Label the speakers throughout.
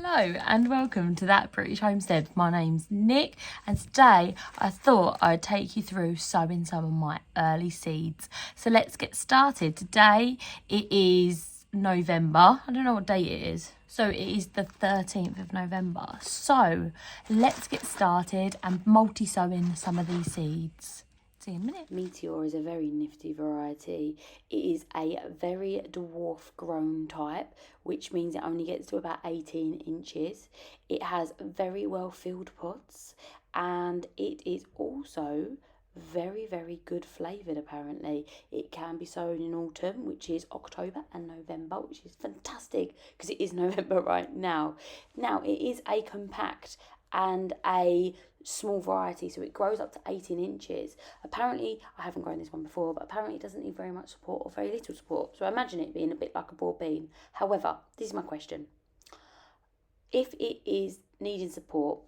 Speaker 1: Hello and welcome to That British Homestead. My name's Nick and today I thought I'd take you through sowing some of my early seeds. So let's get started. Today it is November. I don't know what date it is. So it is the 13th of November. So let's get started and multi-sowing some of these seeds. See you in a minute.
Speaker 2: Meteor is a very nifty variety. It is a very dwarf grown type, which means it only gets to about 18 inches. It has very well filled pods and it is also very, very good flavoured apparently. It can be sown in autumn, which is October and November, which is fantastic because it is November right now. Now, it is a compact and a small variety, so it grows up to 18 inches. Apparently, I haven't grown this one before, but apparently it doesn't need very much support or very little support. So I imagine it being a bit like a broad bean. However, this is my question. If it is needing support,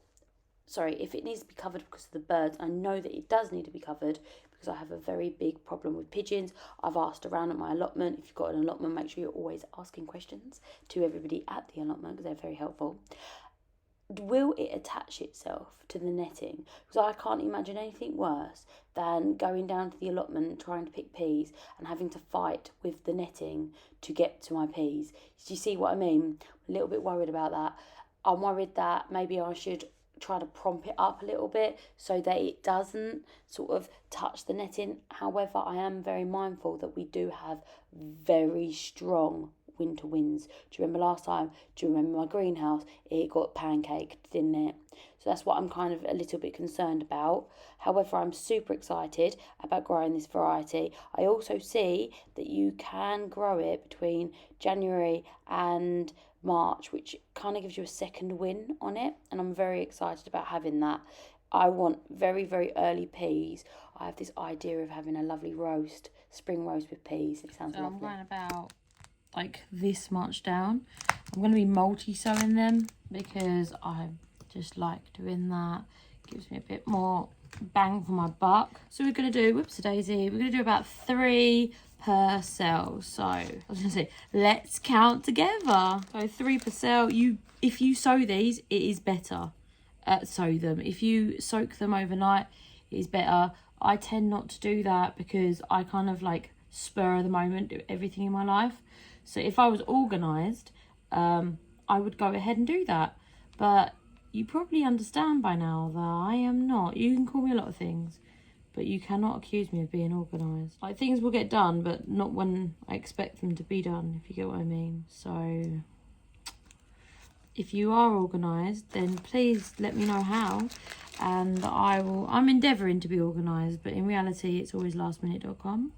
Speaker 2: if it needs to be covered because of the birds, I know that it does need to be covered because I have a very big problem with pigeons. I've asked around at my allotment. If you've got an allotment, make sure you're always asking questions to everybody at the allotment because they're very helpful. Will it attach itself to the netting? Because I can't imagine anything worse than going down to the allotment trying to pick peas and having to fight with the netting to get to my peas. Do you see what I mean? I'm a little bit worried about that. I'm worried that maybe I should try to prompt it up a little bit so that it doesn't sort of touch the netting. However, I am very mindful that we do have very strong winter winds. Do you remember last time? Do you remember my greenhouse? It got pancaked, didn't it? So that's what I'm kind of a little bit concerned about. However, I'm super excited about growing this variety. I also see that you can grow it between January and March, which kind of gives you a second win on it, and I'm very excited about having that. I want very, very early peas. I have this idea of having a lovely roast, spring roast with peas. It sounds lovely.
Speaker 1: I'm going about like this much down. I'm going to be multi-sowing them because I just like doing that. Gives me a bit more bang for my buck. So we're going to do, whoops-a-daisy, we're going to do about 3 per cell. So I was going to say, let's count together. So 3 per cell. If you sow these, it is better. Sow them. If you soak them overnight, it is better. I tend not to do that because I kind of like spur of the moment, do everything in my life. So if I was organised, I would go ahead and do that. But you probably understand by now that I am not. You can call me a lot of things, but you cannot accuse me of being organised. Like, things will get done, but not when I expect them to be done, if you get what I mean. So if you are organised, then please let me know how. And I'm endeavouring to be organised, but in reality, it's always lastminute.com.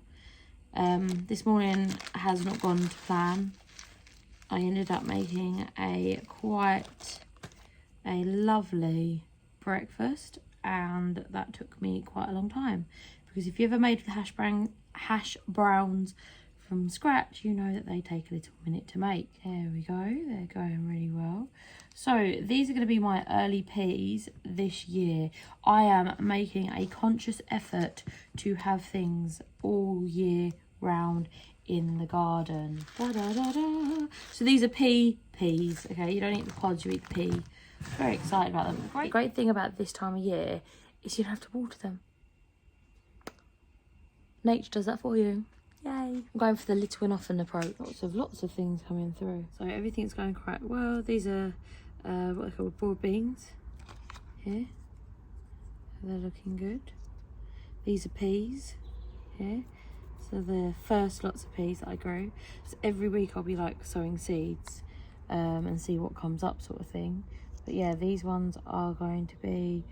Speaker 1: This morning has not gone to plan. I ended up making quite a lovely breakfast, and that took me quite a long time because if you ever made hash browns from scratch, you know that they take a little minute to make. There we go, they're going really well. So these are going to be my early peas this year. I am making a conscious effort to have things all year round in the garden. So these are peas, okay? You don't eat the pods, you eat the pea. Very excited about them. The great thing about this time of year is you don't have to water them. Nature does that for you. Yay. I'm going for the little and often approach. Lots of things coming through. So everything's going quite well. These are what are called broad beans here. They're looking good. These are peas here. So the first lots of peas that I grow. So every week I'll be like sowing seeds and see what comes up, sort of thing. But yeah, these ones are going to be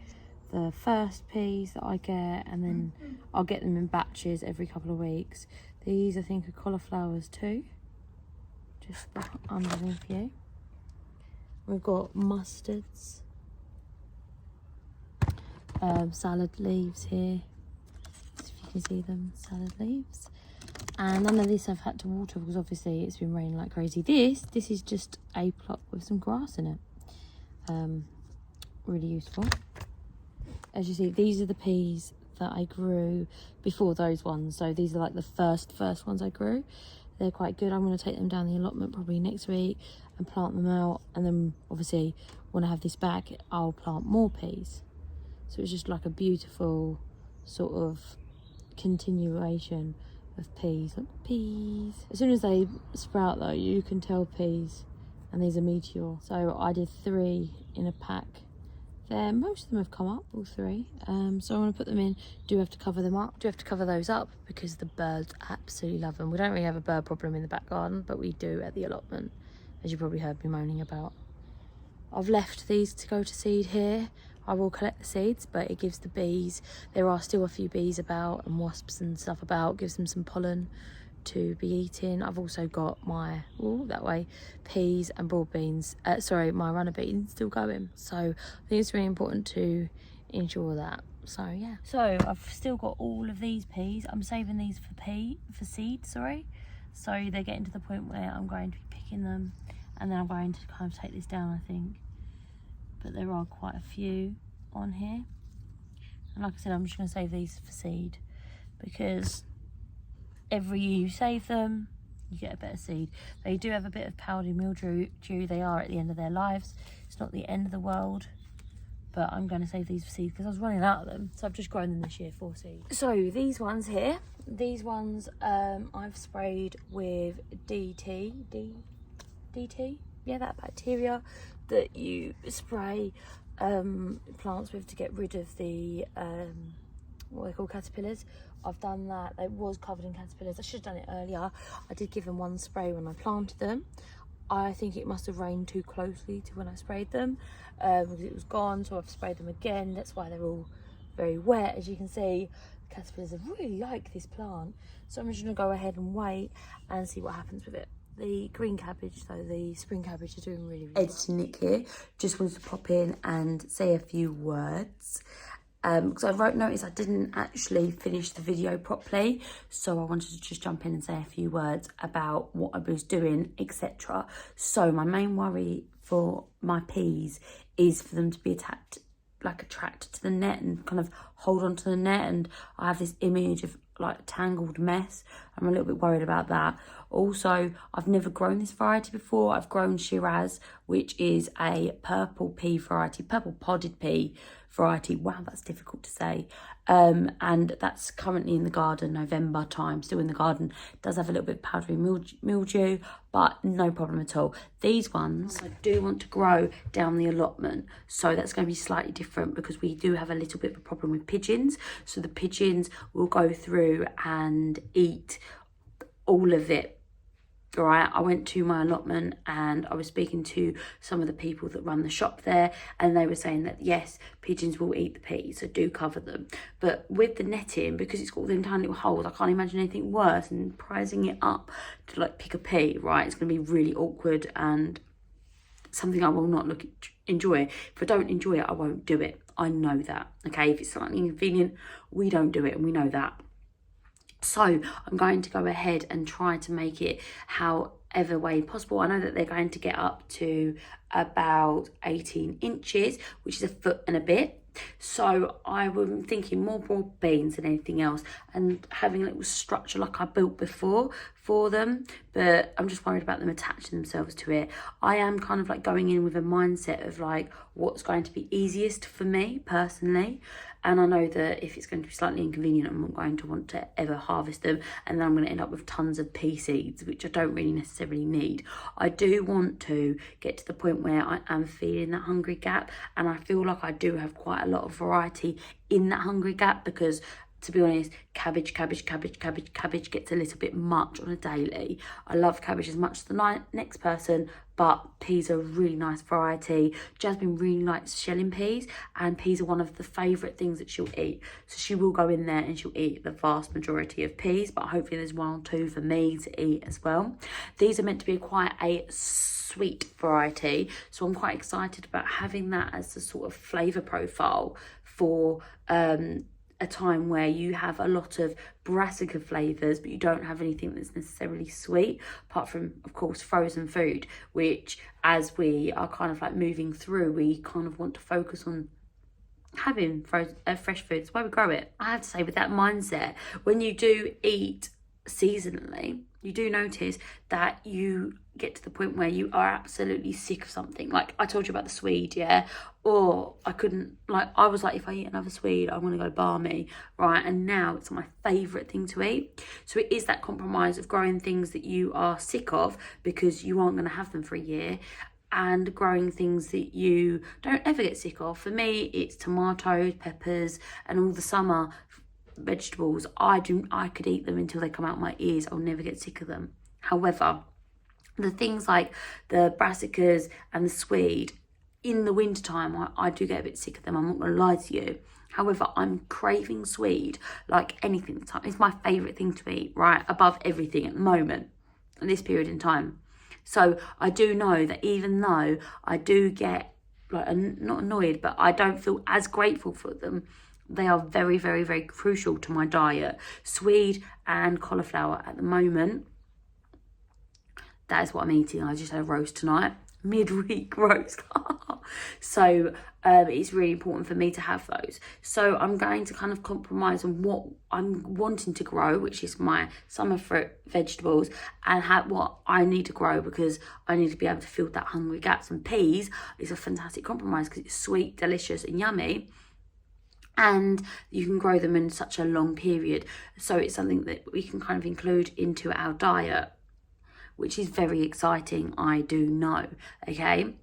Speaker 1: the first peas that I get, and then I'll get them in batches every couple of weeks. These I think are cauliflowers too, just underneath you. We've got mustards, salad leaves here. If you can see them, salad leaves. And none of this I've had to water because obviously it's been raining like crazy. This is just a plot with some grass in it. Really useful. As you see, these are the peas that I grew before those ones. So these are like the first ones I grew. they're quite good. I'm going to take them down the allotment probably next week and plant them out, and then obviously when I have this back I'll plant more peas. So it's just like a beautiful sort of continuation of peas. Look, peas. As soon as they sprout though, you can tell peas, and these are meteor. So I did 3 in a pack there. Most of them have come up, all 3. So I want to put them in. Do have to cover them up. Do have to cover those up because the birds absolutely love them. We don't really have a bird problem in the back garden, but we do at the allotment, as you probably heard me moaning about. I've left these to go to seed here. I will collect the seeds, but it gives the bees, there are still a few bees about and wasps and stuff about, gives them some pollen to be eating. I've also got my, that way, peas and broad beans, my runner beans still going. So I think it's really important to ensure that. So yeah. So I've still got all of these peas. I'm saving these for seed, sorry. So they're getting to the point where I'm going to be picking them, and then I'm going to kind of take this down, I think. But there are quite a few on here. And like I said, I'm just going to save these for seed, because every year you save them, you get a better seed. They do have a bit of powdery mildew. They are at the end of their lives. It's not the end of the world, but I'm going to save these for seed because I was running out of them. So I've just grown them this year for seed. So these ones here, I've sprayed with DT. Yeah, that bacteria that you spray plants with to get rid of the what they call caterpillars. I've done that. It was covered in caterpillars. I should have done it earlier. I did give them one spray when I planted them. I think it must have rained too closely to when I sprayed them, because it was gone, so I've sprayed them again. That's why they're all very wet. As you can see, the caterpillars really like this plant, so I'm just going to go ahead and wait and see what happens with it. The green cabbage, though, the spring cabbage, are doing really well.
Speaker 2: Editing Nick here. Just wanted to pop in and say a few words. Because I noticed I didn't actually finish the video properly, so I wanted to just jump in and say a few words about what I was doing, etc. So my main worry for my peas is for them to be attracted to the net and kind of hold on to the net, and I have this image of like tangled mess. I'm a little bit worried about that. Also, I've never grown this variety before. I've grown Shiraz, which is a purple pea variety, purple podded pea variety. Wow, that's difficult to say. And that's currently in the garden, November time, still in the garden. It does have a little bit of powdery mildew, but no problem at all. These ones I do want to grow down the allotment, so that's going to be slightly different because we do have a little bit of a problem with pigeons. So the pigeons will go through and eat all of it. All right, I went to my allotment and I was speaking to some of the people that run the shop there, and they were saying that yes, pigeons will eat the peas, so do cover them. But with the netting, because it's got all them tiny little holes, I can't imagine anything worse than prizing it up to like pick a pea, right? It's going to be really awkward and something I will not enjoy. If I don't enjoy it, I won't do it. I know that, okay? If it's slightly inconvenient, we don't do it, and we know that. So I'm going to go ahead and try to make it however way possible. I know that they're going to get up to about 18 inches, which is a foot and a bit. So I was thinking more broad beans than anything else, and having a little structure like I built before for them, but I'm just worried about them attaching themselves to it. I am kind of like going in with a mindset of like what's going to be easiest for me personally, and I know that if it's going to be slightly inconvenient, I'm not going to want to ever harvest them, and then I'm going to end up with tons of pea seeds, which I don't really necessarily need. I do want to get to the point where I am feeling that hungry gap, and I feel like I do have quite a lot of variety in that hungry gap, because to be honest, cabbage gets a little bit much on a daily. I love cabbage as much as the next person, but peas are a really nice variety. Jasmine really likes shelling peas, and peas are one of the favourite things that she'll eat. So she will go in there and she'll eat the vast majority of peas, but hopefully there's 1 or 2 for me to eat as well. These are meant to be quite a sweet variety, so I'm quite excited about having that as the sort of flavour profile for a time where you have a lot of brassica flavours, but you don't have anything that's necessarily sweet, apart from, of course, frozen food, which as we are kind of like moving through, we kind of want to focus on having fresh food. That's why we grow it. I have to say, with that mindset, when you do eat seasonally, you do notice that you get to the point where you are absolutely sick of something. Like I told you about the Swede, yeah? Or I couldn't, like, I was like, if I eat another Swede, I want to go barmy, right? And now it's my favourite thing to eat. So it is that compromise of growing things that you are sick of because you aren't going to have them for a year, and growing things that you don't ever get sick of. For me, it's tomatoes, peppers, and all the summer vegetables. I could eat them until they come out my ears. I'll never get sick of them. However, the things like the brassicas and the Swede, in the wintertime, I do get a bit sick of them. I'm not going to lie to you. However, I'm craving Swede like anything. It's my favourite thing to eat, right? Above everything at the moment, at this period in time. So I do know that even though I do get, like, not annoyed, but I don't feel as grateful for them, they are very, very, very crucial to my diet. Swede and cauliflower at the moment, that is what I'm eating. I just had a roast tonight, midweek roast. So it's really important for me to have those. So I'm going to kind of compromise on what I'm wanting to grow, which is my summer fruit vegetables, and what I need to grow because I need to be able to fill that hungry gaps. And peas is a fantastic compromise because it's sweet, delicious and yummy, and you can grow them in such a long period. So it's something that we can kind of include into our diet, which is very exciting, I do know, okay?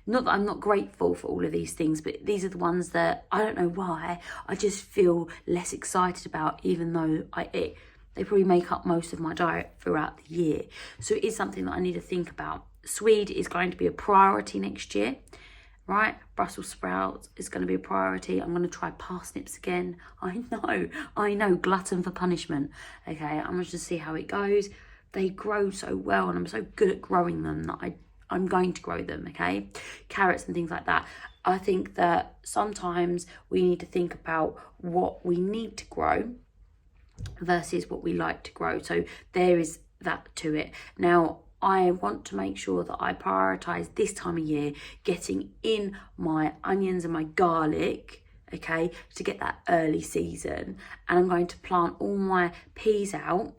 Speaker 2: Not that I'm not grateful for all of these things, but these are the ones that, I don't know why, I just feel less excited about, even though they probably make up most of my diet throughout the year. So it is something that I need to think about. Swede is going to be a priority next year, right? Brussels sprouts is going to be a priority. I'm going to try parsnips again. I know, glutton for punishment, okay? I'm going to just see how it goes. They grow so well and I'm so good at growing them that I'm going to grow them, okay? Carrots and things like that. I think that sometimes we need to think about what we need to grow versus what we like to grow. So there is that to it. Now, I want to make sure that I prioritise this time of year getting in my onions and my garlic, okay, to get that early season. And I'm going to plant all my peas out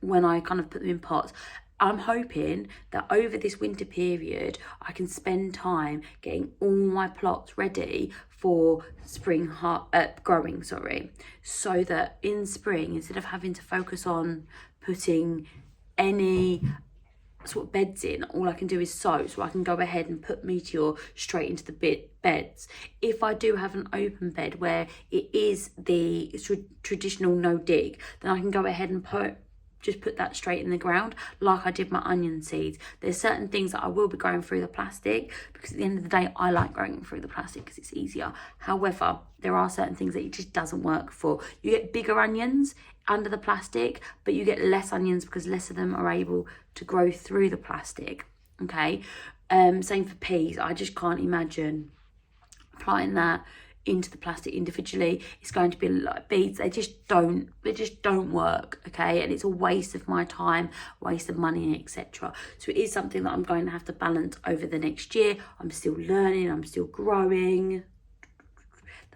Speaker 2: when I kind of put them in pots. I'm hoping that over this winter period, I can spend time getting all my plots ready for spring growing, so that in spring, instead of having to focus on putting any sort of beds in, all I can do is sow, so I can go ahead and put meteor straight into the beds. If I do have an open bed where it is the traditional no dig, then I can go ahead and put that straight in the ground like I did my onion seeds. There's certain things that I will be growing through the plastic because at the end of the day I like growing through the plastic because it's easier. However, there are certain things that it just doesn't work for. You get bigger onions under the plastic, but you get less onions because less of them are able to grow through the plastic, okay? Same for peas. I just can't imagine applying that into the plastic individually. It's going to be like beads. They just don't work, okay? And it's a waste of my time, waste of money, etc. So it is something that I'm going to have to balance over the next year. I'm still learning, I'm still growing.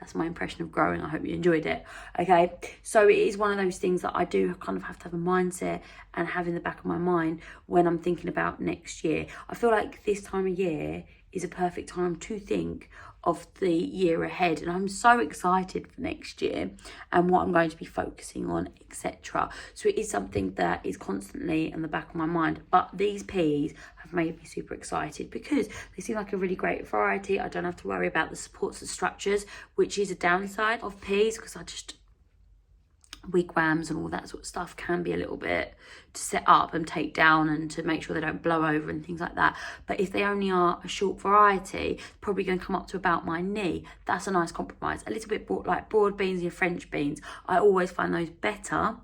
Speaker 2: That's my impression of growing. I hope you enjoyed it, okay? So it is one of those things that I do kind of have to have a mindset and have in the back of my mind when I'm thinking about next year. I feel like this time of year is a perfect time to think of the year ahead, and I'm so excited for next year and what I'm going to be focusing on, etc. So it is something that is constantly in the back of my mind. But these peas have made me super excited because they seem like a really great variety. I don't have to worry about the supports and structures, which is a downside of peas, because wigwams and all that sort of stuff can be a little bit to set up and take down and to make sure they don't blow over and things like that. But if they only are a short variety, probably going to come up to about my knee. That's a nice compromise. A little bit like broad beans and French beans. I always find those better,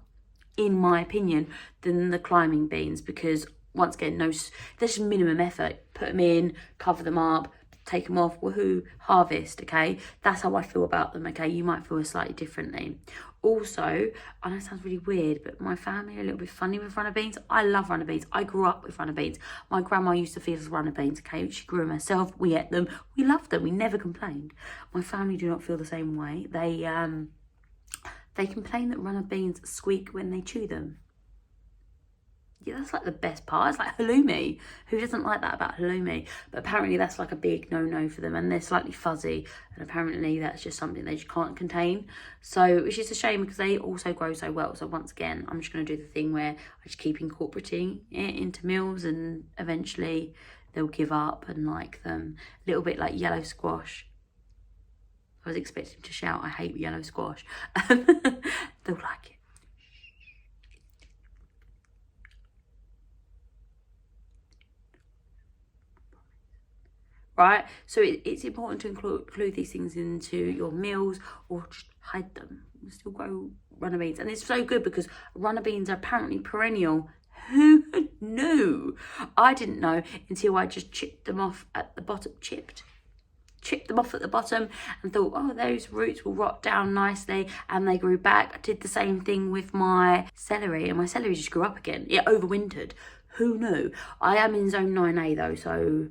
Speaker 2: in my opinion, than the climbing beans, because once again, there's just minimum effort. Put them in, cover them up, take them off, woohoo, harvest, okay? That's how I feel about them, okay? You might feel slightly differently. Also, I know it sounds really weird, but my family are a little bit funny with runner beans. I love runner beans. I grew up with runner beans. My grandma used to feed us runner beans, okay? She grew them herself. We ate them. We loved them. We never complained. My family do not feel the same way. They complain that runner beans squeak when they chew them. Yeah, that's like the best part. It's like halloumi. Who doesn't like that about halloumi? But apparently that's like a big no-no for them, and they're slightly fuzzy, and apparently that's just something they just can't contain. So, which is a shame because they also grow so well. So once again, I'm just going to do the thing where I just keep incorporating it into meals, and eventually they'll give up and like them. A little bit like yellow squash. I was expecting to shout, I hate yellow squash. They'll like it. Right, so it's important to include these things into your meals, or just hide them. Still grow runner beans, and it's so good because runner beans are apparently perennial. Who knew? I didn't know until I just chipped them off at the bottom. Chipped them off at the bottom and thought, oh, those roots will rot down nicely, and they grew back. I did the same thing with my celery, and my celery just grew up again. It overwintered. Who knew? I am in zone 9A though, so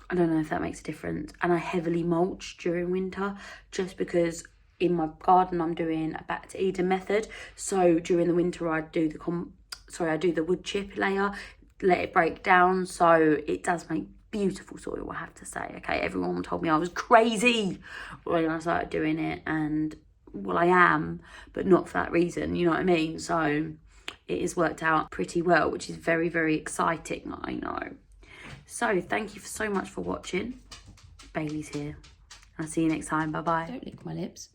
Speaker 2: I don't know if that makes a difference. And I heavily mulch during winter just because in my garden I'm doing a back to Eden method. So during the winter I do the wood chip layer, let it break down. So it does make beautiful soil, I have to say. Okay, everyone told me I was crazy when I started doing it, and well, I am, but not for that reason, you know what I mean? So it has worked out pretty well, which is very, very exciting, I know. So thank you so much for watching. Bailey's here. I'll see you next time. Bye bye. Don't lick my lips.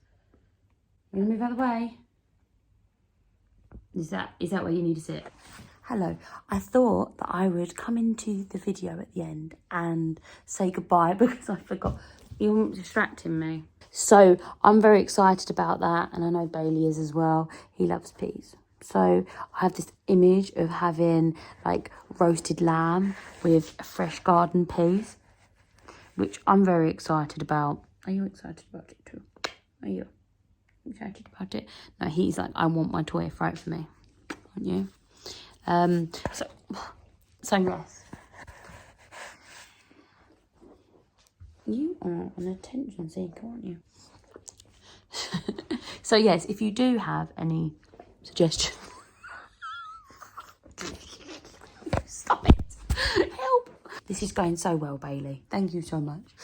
Speaker 2: I'm gonna move out of the way. Is that where you need to sit? Hello. I thought that I would come into the video at the end and say goodbye because I forgot. You're distracting me. So I'm very excited about that, and I know Bailey is as well. He loves peas. So I have this image of having like roasted lamb with fresh garden peas, which I'm very excited about. Are you excited about it too? Are you excited about it? No, he's like, I want my toy right for me. Aren't you? So yes. You are an attention seeker, aren't you? So yes, if you do have any suggestions. Stop it. Help. This is going so well, Bailey. Thank you so much.